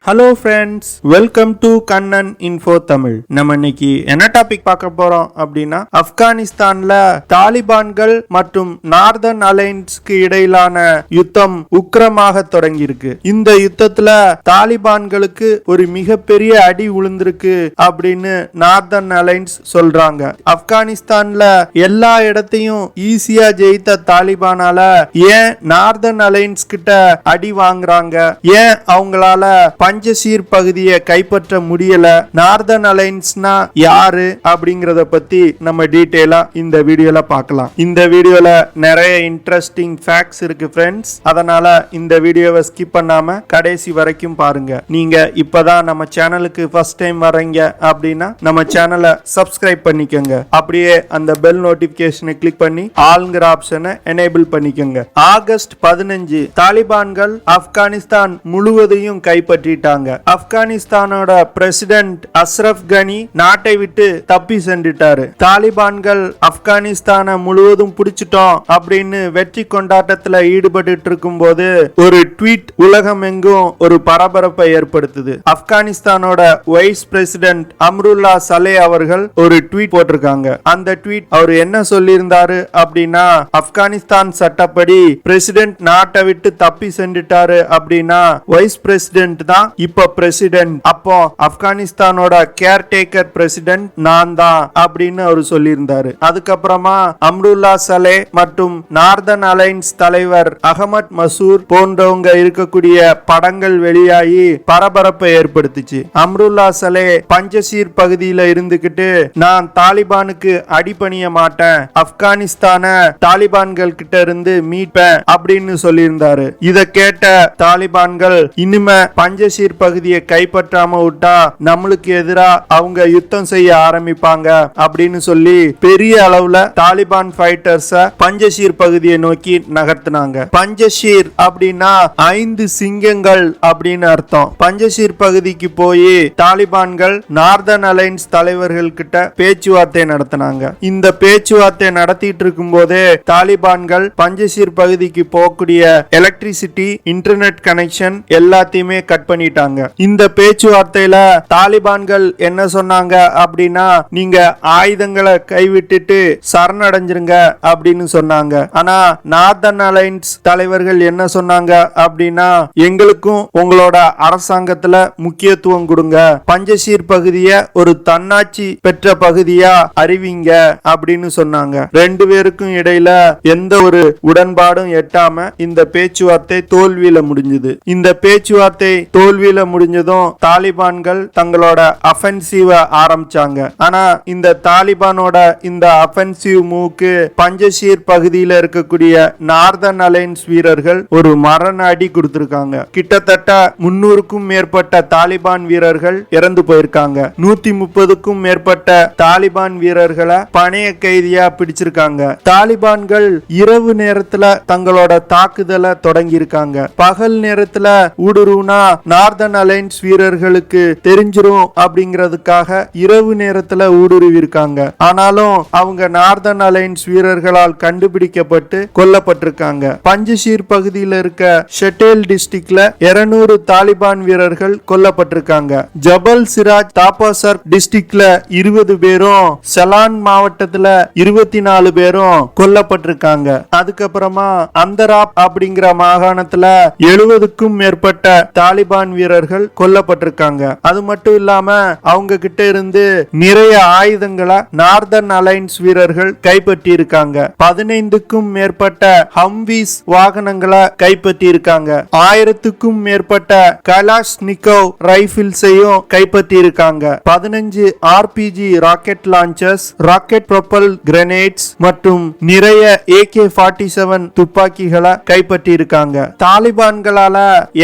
Hello friends, welcome to Kannan info Tamil. நம்ம இன்னைக்கு என்ன டாபிக் பார்க்க போறோம் அப்படின்னா, ஆப்கானிஸ்தான்ல தாலிபான்கள் மற்றும் நார்தர்ன் அலையன்ஸ்க்கு இடையிலான யுத்தம் உக்கிரமாக தொடங்கி இருக்கு. இந்த யுத்தத்துல தாலிபான்களுக்கு ஒரு மிகப்பெரிய அடி விழுந்திருக்கு அப்படின்னு நார்தர்ன் அலையன்ஸ் சொல்றாங்க. ஆப்கானிஸ்தான்ல எல்லா இடத்தையும் ஈஸியா ஜெயித்த தாலிபானால ஏன் நார்தர்ன் அலையன்ஸ் கிட்ட அடி வாங்குறாங்க, ஏன் அவங்களால பஞ்சசீர் பகுதியை கைப்பற்ற முடியல, நார்தர்ன் அலையன்ஸ்னா யாரு அப்படிங்கறத பத்தி நம்ம டீடைலா இந்த வீடியோல பார்க்கலாம். இந்த வீடியோல நிறைய இன்ட்ரெஸ்டிங் ஃபேக்ட்ஸ் இருக்கு ஃப்ரெண்ட்ஸ், அதனால இந்த வீடியோவை ஸ்கிப் பண்ணாம கடைசி வரைக்கும் பாருங்க. நீங்க இப்பதான் நம்ம சேனலுக்கு ஃபர்ஸ்ட் டைம் வர்றீங்க அப்படின்னா நம்ம சேனலை சப்ஸ்கிரைப் பண்ணிக்கோங்க. அப்படியே அந்த பெல் நோட்டிபிகேஷனை கிளிக் பண்ணி ஆல்ங்கிற ஆப்ஷனை எனேபிள் பண்ணிக்கோங்க. ஆகஸ்ட் 15 தாலிபான்கள் ஆப்கானிஸ்தான் முழுவதையும் கைப்பற்றிட்டாங்க. ஆப்கானிஸ்தானோட பிரசிடென்ட் அஷ்ரப் கனி நாட்டை விட்டு தப்பி சென்றுட்டாரு. தாலிபான்கள் ஆப்கானிஸ்தான முழுவதும் பிடிச்சிட்டோம் அப்படின்னு வெற்றி கொண்டாட்டத்துல ஈடுபட்டு இருக்கும் போது ஒரு ட்வீட் உலகம் எங்கும் ஒரு பரபரப்பை ஏற்படுத்துது. ஆப்கானிஸ்தானோட வைஸ் பிரசிடென்ட் அம்ருல்லா சலே அவர்கள் ஒரு ட்வீட் போட்டிருக்காங்க. அந்த ட்வீட் அவர் என்ன சொல்லியிருந்தாரு அப்படின்னா, ஆப்கானிஸ்தான் சட்டப்படி பிரசிடென்ட் நாட்டை விட்டு தப்பி சென்றுட்டாரு அப்படின்னா வைஸ் பிரசிடென்ட் தான் இப்ப பிரசிடென்ட், அப்போ ஆப்கானிஸ்தானோட கேர்டேக்கர் பிரசிடென்ட் நான் தான் அப்படின்னு அவர் சொல்லியிருந்தாரு. அதுக்கப்புறமா அம்ருல்லா சலே மற்றும் நார்தர்ன் அலையன்ஸ் தலைவர் அகமத் மசூர் போன்றவங்க இருக்கக்கூடிய படங்கள் வெளியாகி பரபரப்பை ஏற்படுத்துச்சு. அம்ருல்லா சலே பஞ்சசீர் பகுதியில இருந்துகிட்டு நான் தாலிபானுக்கு அடிபணிய மாட்டேன், ஆப்கானிஸ்தான தாலிபான்கள் கிட்ட இருந்து மீட்பேன் அப்படின்னு சொல்லியிருந்தாரு. இத கேட்ட தாலிபான்கள் இனிமே பஞ்சசீர் பகுதியை கைப்பற்றாம விட்டா நம்மளுக்கு எதிரா அவங்க யுத்தம் செய்ய ஆரம்பிப்பாங்க அப்படின்னு சொல்லி பெரிய அளவுல தாலிபான் ஃபைட்டர்ஸ பஞ்சசீர் பகுதியை நோக்கி நகர்த்தினாங்க. பஞ்சசீர் அப்படின்னா 5 சிங்கங்கள் அப்படின்னு அர்த்தம். பஞ்சசீர் பகுதிக்கு போய் தாலிபான்கள் நார்தர்ன் அலையன்ஸ் தலைவர்கள் கிட்ட பேச்சுவார்த்தை நடத்தினாங்க. இந்த பேச்சுவார்த்தை நடத்திட்டு இருக்கும் போதே தாலிபான்கள் பஞ்சசீர் பகுதிக்கு போகக்கூடிய எலக்ட்ரிசிட்டி, இன்டர்நெட் கனெக்ஷன் எல்லாத்தையுமே கட் பண்ணிட்டாங்க. இந்த பேச்சுவார்த்தையில தாலிபான்கள் என்ன சொன்னாங்க அப்படின்னா, நீங்க ஆயுதங்களை கைவிட்டுட்டு சரணடைஞ்சிருங்க அப்படின்னு சொன்னாங்க. ஆனா நார்தர்ன் அலையன்ஸ் தலைவர்கள் என்ன சொன்னாங்க அப்படின்னா, எங்களுக்கும் உங்களோட அரசாங்கத்துல முக்கியத்துவம் கொடுங்க, பஞ்சசீர் பகுதியை ஒரு தன்னாட்சி பெற்ற பகுதியா அறிவிங்க அப்படின்னு சொன்னாங்க. ரெண்டு பேருக்கும் இடையில எந்த ஒரு உடன்பாடும் எட்டாம இந்த பேச்சுவார்த்தை தோல்வியில முடிஞ்சது. இந்த பேச்சுவார்த்தை தோல்வியில முடிஞ்சதும் தாலிபான்கள் தங்களோட அஃபென்சிவ ஆரம்பிச்சாங்க. ஆனா இந்த தாலிபானோட இந்த அஃபென்சிவ் மூவ்க்கு பஞ்சசீர் பகுதியில இருக்கக்கூடிய நார்தர்ன் அலையன்ஸ் வீரர்கள் ஒரு மரண அடி கொடுத்திருக்காங்க. கிட்டத்தட்ட 300க்கும் மேற்பட்ட தாலிபான் வீரர்கள் இறந்து போயிருக்காங்க. 130க்கும் மேற்பட்ட தாலிபான் வீரர்களை பணைய கைதியா பிடிச்சிருக்காங்க. தாலிபான்கள் இரவு நேரத்துல தங்களோட தாக்குதலை தொடங்கி இருக்காங்க. பகல் நேரத்துல ஊடுருவனா நார்தர்ன் அலையன்ஸ் வீரர்களுக்கு தெரிஞ்சிரும் அப்படிங்கிறதுக்காக இரவு நேரத்துல ஊடுருவி இருக்காங்க. ஆனாலும் அவங்க நார்தர்ன் அலையன்ஸ் வீரர்களால் கண்டுபிடிக்கப்பட்டு கொல்லப்பட்டிருக்காங்க. பஞ்சசீர் பகுதியில் இருக்க ஷெட்டேல் டிஸ்ட்ரிக்ட்ல 200 தாலிபான் வீரர்கள் கொல்லப்பட்டிருக்காங்க. ஜபல் சிராஜ் தாபாசர் டிஸ்ட்ரிக்ட்ல 20 பேரும், சலான் மாவட்டத்துல 24 பேரும் கொல்லப்பட்டிருக்காங்க. அதுக்கப்புறமா அந்தராப் அப்படிங்கிற மாகாணத்துல 70க்கும் மேற்பட்ட தாலிபான் வீரர்கள் கொல்லப்பட்டிருக்காங்க. அது மட்டும் இல்லாம அவங்க கிட்ட இருந்து நிறைய ஆயுதங்களை நார்தர்ன் அலையன்ஸ் வீரர்கள் கைப்பற்றி இருக்காங்க. 15க்கும் மேற்பட்ட ஹம்வீஸ் வாகனங்களை கைப்பற்றி இருக்காங்க. 1000க்கும் மேற்பட்ட கலாஷ்னிகோவ் ரைபிள்ஸையும் கைப்பற்றி இருக்காங்க. 15 RPG rocket launchers, rocket propel grenades மற்றும் நிறைய AK-47 துப்பாக்கிகளை கைப்பற்றி இருக்காங்க. தாலிபான்களால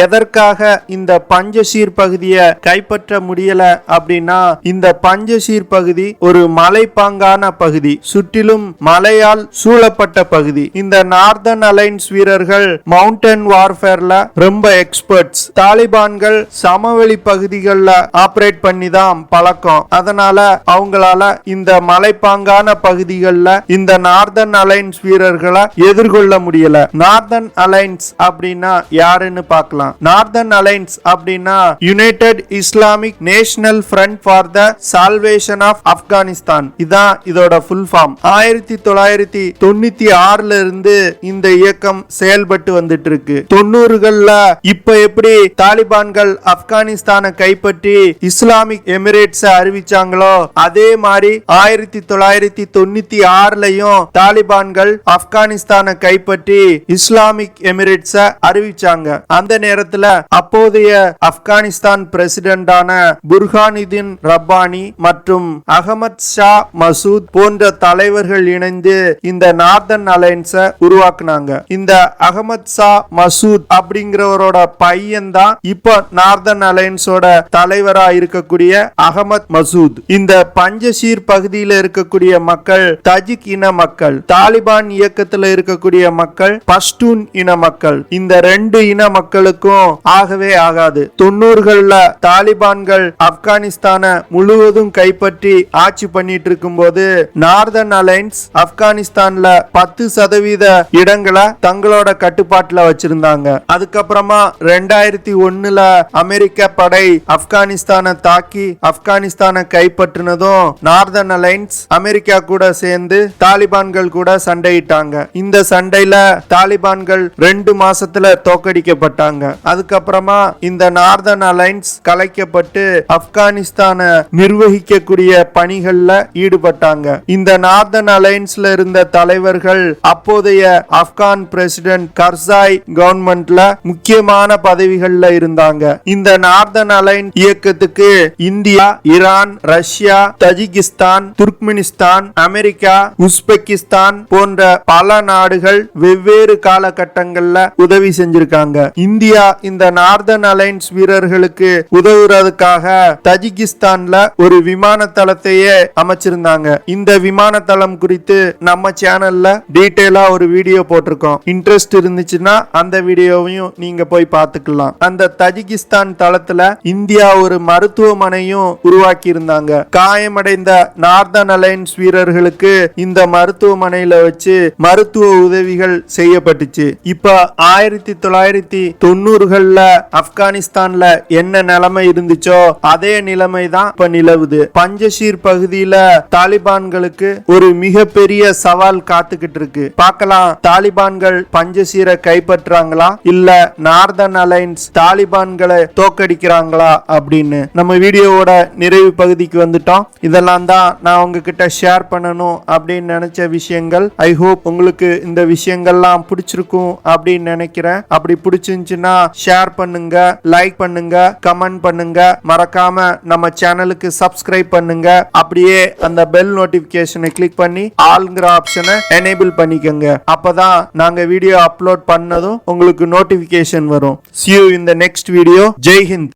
எதற்காக இந்த பஞ்சசீர் பகுதியை கைப்பற்ற முடியல அப்படின்னா, இந்த பஞ்சசீர் பகுதி ஒரு மலைப்பாங்கான பகுதி, சுற்றிலும் மலையால் சூழப்பட்ட பகுதி. இந்த நார்தர்ன் அலையன்ஸ் வீரர்கள் மவுண்டன் வார்ஃபேர்ல ரொம்ப எக்ஸ்பர்ட்ஸ். தாலிபான்கள் சமவெளி பகுதிகளில் ஆபரேட் பண்ணி தான் பழக்கம். அதனால அவங்களால இந்த மலைப்பாங்கான பகுதிகளில் இந்த நார்தர்ன் அலையன்ஸ் வீரர்களை எதிர்கொள்ள முடியல. நார்தர்ன் அலையன்ஸ் அப்படின்னா யாருன்னு பார்க்கலாம். நார்தர்ன் அலையன்ஸ் அப்படின்னா United Islamic National Front for the Salvation of Afghanistan. இதான் இதோட ஃபுல் ஃபார்ம். 1996ல இருந்து இந்த இயக்கம் செயல்பட்டு வந்துட்டு இருக்கு. 90கள்ல இப்ப எப்படி தாலிபான்கள் ஆப்கானிஸ்தானை கைப்பற்றி இஸ்லாமிக் எமிரேட்ஸ் அறிவிச்சாங்களோ அதே மாதிரி 1996லயும் தாலிபான்கள் ஆப்கானிஸ்தானை கைப்பற்றி இஸ்லாமிக் எமிரேட்ஸ் அறிவிச்சாங்க. அந்த நேரத்துல அப்போதைய ஆப்கானிஸ்தான் பிரசிடென்டான புர்ஹானுதீன் ரப்பானி மற்றும் அகமது ஷா மசூத் போன்ற தலைவர்கள் இணைந்து இந்த நார்தர்ன் அலையன்ஸ உருவாக்குனாங்க. இந்த அகமது ஷா மசூத் அப்படிங்கிறவரோட பையன் தான் இப்ப நார்தர்ன் அலையன்ஸோட தலைவரா இருக்கக்கூடிய அகமது மசூத். இந்த பஞ்சஷீர் பகுதியில் இருக்கக்கூடிய மக்கள் தஜிக் இன மக்கள், தாலிபான் இயக்கத்தில் இருக்கக்கூடிய மக்கள் பஷ்டூன் இன மக்கள். இந்த ரெண்டு இன மக்களுக்கும் ஆகவே ஆகாது. 90கள்ல தாலிபான்கள் ஆப்கானிஸ்தானை முழுவதும் கைப்பற்றி ஆட்சி பண்ணிட்டு இருக்கும் போது நார்தர்ன் அலையன்ஸ் ஆப்கானிஸ்தான்ல 10% இடங்களை தங்களோட கட்டுப்பாட்டுல வச்சிருந்தாங்க. அதுக்கப்புறமா 2001ல அமெரிக்க படை ஆப்கானிஸ்தானை தாக்கி ஆப்கானிஸ்தானை கைப்பற்றினதும் நார்தர்ன் அலையன்ஸ் அமெரிக்கா கூட சேர்ந்து தாலிபான்கள் கூட சண்டையிட்டாங்க. இந்த சண்டையில தாலிபான்கள் 2 மாசத்துல தோக்கடிக்கப்பட்டாங்க. அதுக்கப்புறமா இந்த நார்தர்ன் அலையன்ஸ் கலைக்கப்பட்டு ஆப்கானிஸ்தானை நிர்வகிக்கக்கூடிய பணிகள்ல ஈடுபட்டாங்க. இந்த நார்தர்ன் அலையன்ஸ்ல இருந்த தலைவர்கள் அப்போதைய ஆப்கான் பிரசிடென்ட் கர்சாய் கவர்மெண்ட்ல முக்கியமான பதவிகள்ல இருந்தாங்க. இந்த நார்தர்ன் அலையன்ஸ் இயக்கத்துக்கு India, Iran, Russia, Tajikistan, Turkmenistan, America, Uzbekistan போன்ற பல நாடுகள் வெவ்வேறு காலகட்டங்கள்ல உதவி செஞ்சிருக்காங்க. இந்தியா இந்த நார்தர்ன் அலையன்ஸ் வீரர்களுக்கு உதவுறதுக்காக தஜிகிஸ்தான்ல ஒரு விமான தளத்தையே அமைச்சிருந்தாங்க. இந்த விமான தளம் குறித்து நம்ம சேனல்ல டீடைலா ஒரு வீடியோ போட்டிருக்கோம். இன்ட்ரெஸ்ட் இருந்துச்சுன்னா அந்த வீடியோவையும் நீங்க போய் பார்த்துக்கலாம். அந்த தஜிகிஸ்தான் தளத்துல இந்தியா ஒரு மருத்துவமனையும் உருவாக்கி இருந்தாங்க. காயமடைந்த நார்தர்ன் அலையன்ஸ் வீரர்களுக்கு இந்த மருத்துவமனையில வச்சு மருத்துவ உதவிகள் செய்யப்பட்டுச்சு. இப்ப 1990கள்ல ஆப்கானிஸ்தான்ல என்ன நிலைமை இருந்துச்சோ அதே நிலைமை தான் இப்ப நிலவுது. பஞ்சஷீர் பகுதியில தாலிபான்களுக்கு ஒரு மிகப்பெரிய சவால் காத்துக்கிட்டு இருக்கு. பார்க்கலாம் தாலிபான்கள் பஞ்சஷீரை கைப்பற்றாங்களா இல்ல நார்தர்ன் அலையன்ஸ் தாலிபான்களை தோக்கடிக்கிறாங்களா அப்படின்னு. நம்ம வீடியோவோட நிறைவு பகுதிக்கு வந்துட்டோம். இதெல்லாம் தான் நான் உங்ககிட்ட ஷேர் பண்ணணும் அப்படின்னு நினைச்ச விஷயங்கள். ஐ ஹோப் உங்களுக்கு இந்த விஷயங்கள்லாம் பிடிச்சிருக்கும் அப்படின்னு நினைக்கிறேன். அப்படி பிடிச்சிருந்துச்சுன்னா ஷேர் பண்ணுங்க, லைக் பண்ணுங்க, கமெண்ட் பண்ணுங்க. மறக்காம நம்ம சேனலுக்கு சப்ஸ்கிரைப் பண்ணுங்க. அப்படியே அந்த பெல் நோட்டிபிகேஷனை கிளிக் பண்ணி ஆல்ங்கிற ஆப்ஷனை எனேபிள் பண்ணிக்கோங்க. அப்பதான் நாங்க வீடியோ அப்லோட் பண்ணதும் உங்களுக்கு நோட்டிபிகேஷன் வரும். See you in the next video. Jai Hind.